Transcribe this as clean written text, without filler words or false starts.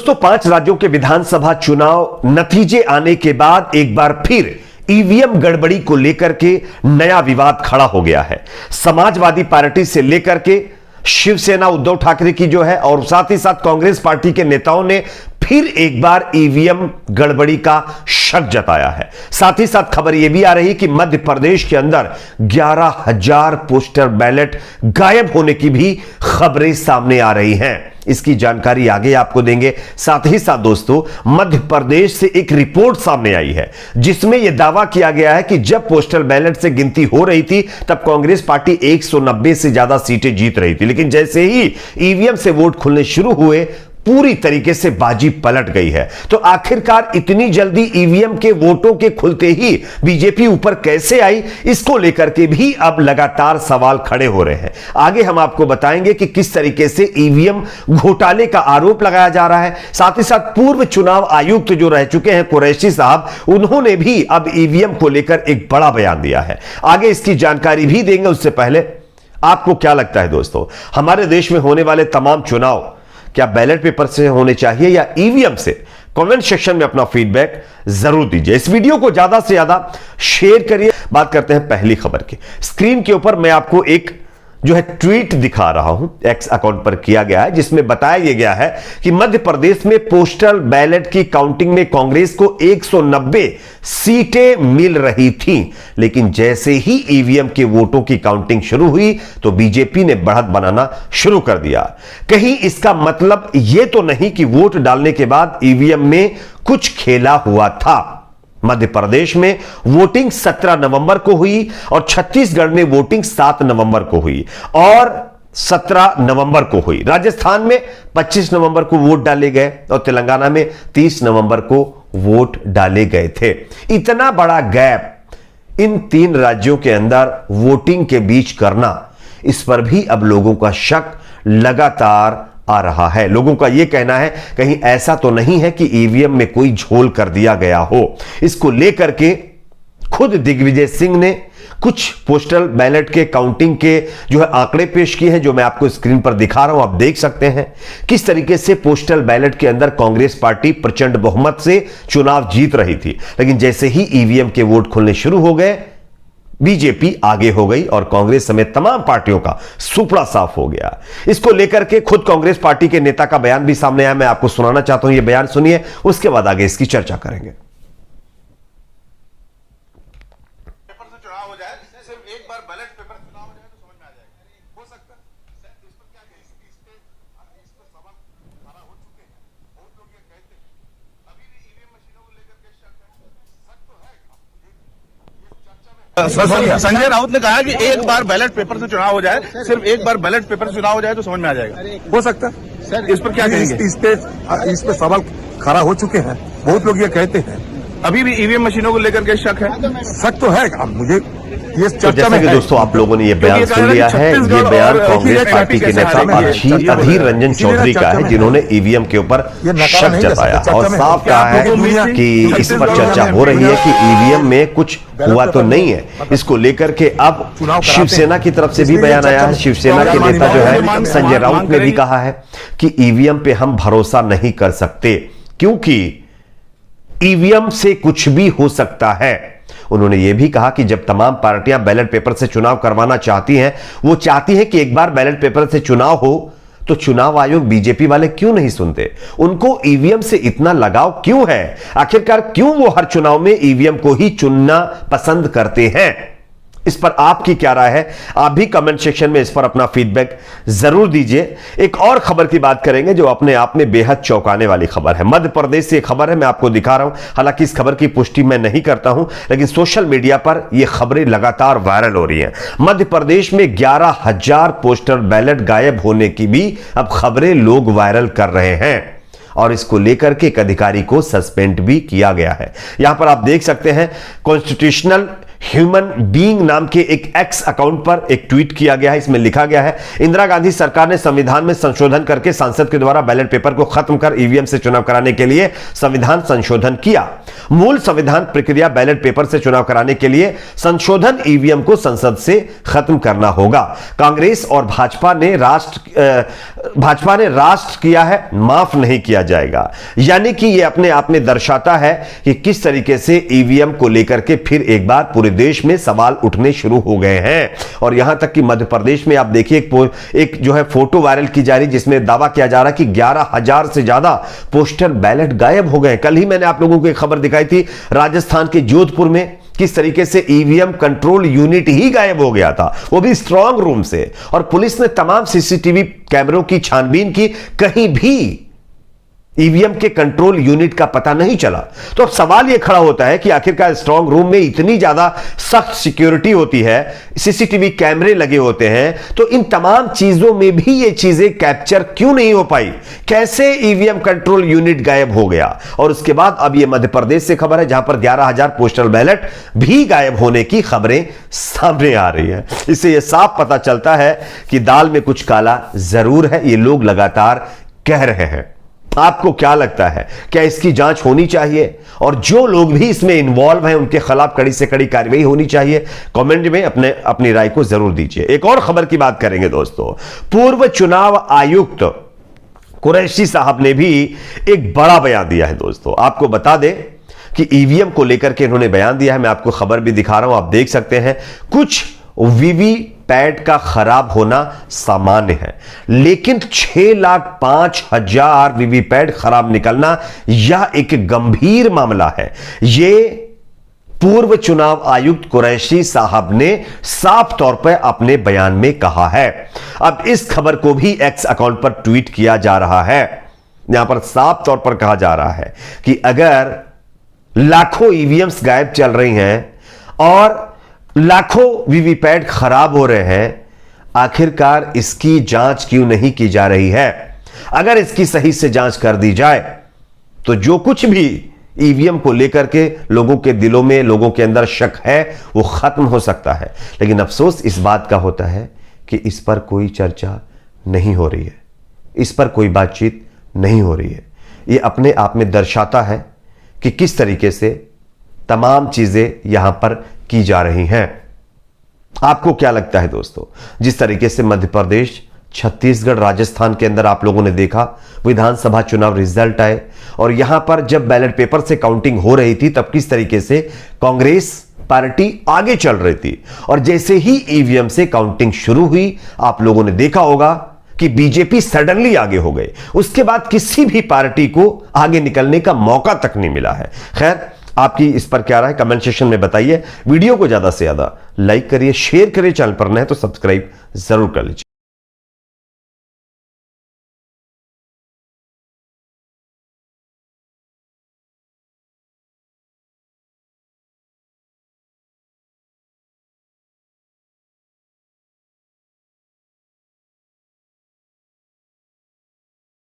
दोस्तों, 5 राज्यों के विधानसभा चुनाव नतीजे आने के बाद एक बार फिर ईवीएम गड़बड़ी को लेकर के नया विवाद खड़ा हो गया है। समाजवादी पार्टी से लेकर के शिवसेना उद्धव ठाकरे की जो है और साथ ही साथ कांग्रेस पार्टी के नेताओं ने फिर एक बार ईवीएम गड़बड़ी का शक जताया है। साथ ही साथ खबर यह भी आ रही कि मध्य प्रदेश के अंदर 11,000 पोस्टर बैलेट गायब होने की भी खबरें सामने आ रही हैं। इसकी जानकारी आगे आपको देंगे। साथ ही साथ दोस्तों, मध्य प्रदेश से एक रिपोर्ट सामने आई है जिसमें यह दावा किया गया है कि जब पोस्टल बैलेट से गिनती हो रही थी तब कांग्रेस पार्टी 190 से ज्यादा सीटें जीत रही थी, लेकिन जैसे ही ईवीएम से वोट खुलने शुरू हुए पूरी तरीके से बाजी पलट गई है। तो आखिरकार इतनी जल्दी ईवीएम के वोटों के खुलते ही बीजेपी ऊपर कैसे आई, इसको लेकर के भी अब लगातार सवाल खड़े हो रहे हैं। आगे हम आपको बताएंगे कि किस तरीके से ईवीएम घोटाले का आरोप लगाया जा रहा है। साथ ही साथ पूर्व चुनाव आयुक्त जो रह चुके हैं कुरैशी साहब, उन्होंने भी अब ईवीएम को लेकर एक बड़ा बयान दिया है। आगे इसकी जानकारी भी देंगे। उससे पहले आपको क्या लगता है दोस्तों, हमारे देश में होने वाले तमाम चुनाव क्या बैलेट पेपर से होने चाहिए या ईवीएम से? कमेंट सेक्शन में अपना फीडबैक जरूर दीजिए। इस वीडियो को ज्यादा से ज्यादा शेयर करिए। बात करते हैं पहली खबर की। स्क्रीन के ऊपर मैं आपको एक जो है ट्वीट दिखा रहा हूं, एक्स अकाउंट पर किया गया है, जिसमें बताया गया है कि मध्य प्रदेश में पोस्टल बैलेट की काउंटिंग में कांग्रेस को 190 सीटें मिल रही थीं, लेकिन जैसे ही ईवीएम के वोटों की काउंटिंग शुरू हुई तो बीजेपी ने बढ़त बनाना शुरू कर दिया। कहीं इसका मतलब यह तो नहीं कि वोट डालने के बाद ईवीएम में कुछ खेला हुआ था। मध्य प्रदेश में वोटिंग 17 नवंबर को हुई और छत्तीसगढ़ में वोटिंग 7 नवंबर को हुई और 17 नवंबर को हुई। राजस्थान में 25 नवंबर को वोट डाले गए और तेलंगाना में 30 नवंबर को वोट डाले गए थे। इतना बड़ा गैप इन 3 राज्यों के अंदर वोटिंग के बीच करना, इस पर भी अब लोगों का शक लगातार आ रहा है। लोगों का यह कहना है कहीं ऐसा तो नहीं है कि ईवीएम में कोई झोल कर दिया गया हो। इसको लेकर के खुद दिग्विजय सिंह ने कुछ पोस्टल बैलेट के काउंटिंग के जो है आंकड़े पेश किए हैं, जो मैं आपको स्क्रीन पर दिखा रहा हूं। आप देख सकते हैं किस तरीके से पोस्टल बैलेट के अंदर कांग्रेस पार्टी प्रचंड बहुमत से चुनाव जीत रही थी, लेकिन जैसे ही ईवीएम के वोट खुलने शुरू हो गए बीजेपी आगे हो गई और कांग्रेस समेत तमाम पार्टियों का सुपड़ा साफ हो गया। इसको लेकर के खुद कांग्रेस पार्टी के नेता का बयान भी सामने आया। मैं आपको सुनाना चाहता हूं, यह बयान सुनिए, उसके बाद आगे इसकी चर्चा करेंगे। पेपर से चुनाव हो जाए, सिर्फ एक बार बैलेट पेपर से चुनाव हो जाए तो समझ में आ जाएगा। हो सकता है इस पर क्या कहें, इस पर सवाल खड़ा हो चुके हैं। बहुत लोग ये कहते हैं अभी भी ईवीएम मशीनों को लेकर के शक है। शक तो है, संजय राउत ने कहा कि एक बार बैलेट पेपर से चुनाव हो जाए, सिर्फ एक बार बैलेट पेपर से चुनाव हो जाए तो समझ में आ जाएगा। हो सकता है इस पर क्या कहेंगे? इस पे सवाल खड़ा हो चुके हैं। बहुत लोग ये कहते हैं अभी भी ईवीएम मशीनों को लेकर के शक है। शक तो है। अब मुझे ये तो जैसा कि दोस्तों आप लोगों ने ये बयान सुन लिया है। ये बयान कांग्रेस पार्टी के नेता अधीर रंजन चौधरी का है, जिन्होंने ईवीएम के ऊपर शक जताया और साफ कहा है कि इस पर चर्चा हो रही है कि ईवीएम में कुछ हुआ तो नहीं है। इसको लेकर के अब शिवसेना की तरफ से भी बयान आया है। शिवसेना के नेता जो है संजय राउत ने भी कहा है कि ईवीएम पे हम भरोसा नहीं कर सकते क्योंकि ईवीएम से कुछ भी हो सकता है। उन्होंने यह भी कहा कि जब तमाम पार्टियां बैलेट पेपर से चुनाव करवाना चाहती हैं, वो चाहती हैं कि एक बार बैलेट पेपर से चुनाव हो, तो चुनाव आयोग बीजेपी वाले क्यों नहीं सुनते? उनको ईवीएम से इतना लगाव क्यों है? आखिरकार क्यों वो हर चुनाव में ईवीएम को ही चुनना पसंद करते हैं? इस पर आपकी क्या राय है? आप भी कमेंट सेक्शन में इस पर अपना फीडबैक जरूर दीजिए। एक और खबर की बात करेंगे जो अपने आप में बेहद चौंकाने वाली खबर है। मध्य प्रदेश से खबर है, मैं आपको दिखा रहा हूं। हालांकि इस खबर की पुष्टि मैं नहीं करता हूं, लेकिन सोशल मीडिया पर यह खबरें लगातार वायरल हो रही हैं। मध्य प्रदेश में 11,000 पोस्टल बैलेट गायब होने की भी अब खबरें लोग वायरल कर रहे हैं और इसको लेकर के एक अधिकारी को सस्पेंड भी किया गया है। यहां पर आप देख सकते हैं कॉन्स्टिट्यूशनल ह्यूमन बीइंग नाम के एक एक्स अकाउंट पर एक ट्वीट किया गया है। इसमें लिखा गया है, इंदिरा गांधी सरकार ने संविधान में संशोधन करके सांसद के द्वारा बैलेट पेपर को खत्म कर ईवीएम से चुनाव कराने के लिए संविधान संशोधन किया। मूल संविधान प्रक्रिया बैलेट पेपर से चुनाव कराने के लिए संशोधन ईवीएम को संसद से खत्म करना होगा। कांग्रेस और भाजपा ने राष्ट्र किया है, माफ नहीं किया जाएगा। यानी कि यह अपने आप में दर्शाता है कि किस तरीके से ईवीएम को लेकर के फिर एक बार पूरे देश में सवाल उठने शुरू हो गए हैं। और यहां तक कि मध्य प्रदेश में आप देखिए एक जो है फोटो वायरल की जा रही, जिसमें दावा किया जा रहा है कि 11,000 से ज्यादा पोस्टल बैलेट गायब हो गए। कल ही मैंने आप लोगों को एक खबर दिखाई थी, राजस्थान के जोधपुर में किस तरीके से ईवीएम कंट्रोल यूनिट ही गायब हो गया था, वो भी स्ट्रांग रूम से। और पुलिस ने तमाम सीसीटीवी कैमरों की छानबीन की, कहीं भी ईवीएम के कंट्रोल यूनिट का पता नहीं चला। तो अब सवाल यह खड़ा होता है कि आखिरकार स्ट्रांग रूम में इतनी ज्यादा सख्त सिक्योरिटी होती है, सीसीटीवी कैमरे लगे होते हैं, तो इन तमाम चीजों में भी ये चीजें कैप्चर क्यों नहीं हो पाई? कैसे ईवीएम कंट्रोल यूनिट गायब हो गया? और उसके बाद अब यह मध्य प्रदेश से खबर है, जहां पर 11,000 पोस्टल बैलेट भी गायब होने की खबरें सामने आ रही है। इससे यह साफ पता चलता है कि दाल में कुछ काला जरूर है, ये लोग लगातार कह रहे हैं। आपको क्या लगता है, क्या इसकी जांच होनी चाहिए? और जो लोग भी इसमें इन्वॉल्व हैं उनके खिलाफ कड़ी से कड़ी कार्रवाई होनी चाहिए? कमेंट में अपनी राय को जरूर दीजिए। एक और खबर की बात करेंगे दोस्तों, पूर्व चुनाव आयुक्त कुरैशी साहब ने भी एक बड़ा बयान दिया है। दोस्तों आपको बता दें कि ईवीएम को लेकर के इन्होंने बयान दिया है। मैं आपको खबर भी दिखा रहा हूं, आप देख सकते हैं। कुछ वीवीपैट का खराब होना सामान्य है, लेकिन 6,05,000 वीवीपैट खराब निकलना यह एक गंभीर मामला है। यह पूर्व चुनाव आयुक्त कुरैशी साहब ने साफ तौर पर अपने बयान में कहा है। अब इस खबर को भी एक्स अकाउंट पर ट्वीट किया जा रहा है। यहां पर साफ तौर पर कहा जा रहा है कि अगर लाखों ईवीएम्स गायब चल रही हैं और लाखों वीवीपैट खराब हो रहे हैं, आखिरकार इसकी जांच क्यों नहीं की जा रही है? अगर इसकी सही से जांच कर दी जाए तो जो कुछ भी ईवीएम को लेकर के लोगों के दिलों में, लोगों के अंदर शक है, वो खत्म हो सकता है। लेकिन अफसोस इस बात का होता है कि इस पर कोई चर्चा नहीं हो रही है, इस पर कोई बातचीत नहीं हो रही है। ये अपने आप में दर्शाता है कि किस तरीके से तमाम चीजें यहां पर की जा रही हैं। आपको क्या लगता है दोस्तों, जिस तरीके से मध्य प्रदेश, छत्तीसगढ़, राजस्थान के अंदर आप लोगों ने देखा विधानसभा चुनाव रिजल्ट आए और यहां पर जब बैलेट पेपर से काउंटिंग हो रही थी तब किस तरीके से कांग्रेस पार्टी आगे चल रही थी, और जैसे ही ईवीएम से काउंटिंग शुरू हुई आप लोगों ने देखा होगा कि बीजेपी सडनली आगे हो गए। उसके बाद किसी भी पार्टी को आगे निकलने का मौका तक नहीं मिला है। खैर, आपकी इस पर क्या राय, कमेंट सेक्शन में बताइए। वीडियो को ज्यादा से ज्यादा लाइक करिए, शेयर करिए, चैनल पर नए तो सब्सक्राइब जरूर कर लीजिए।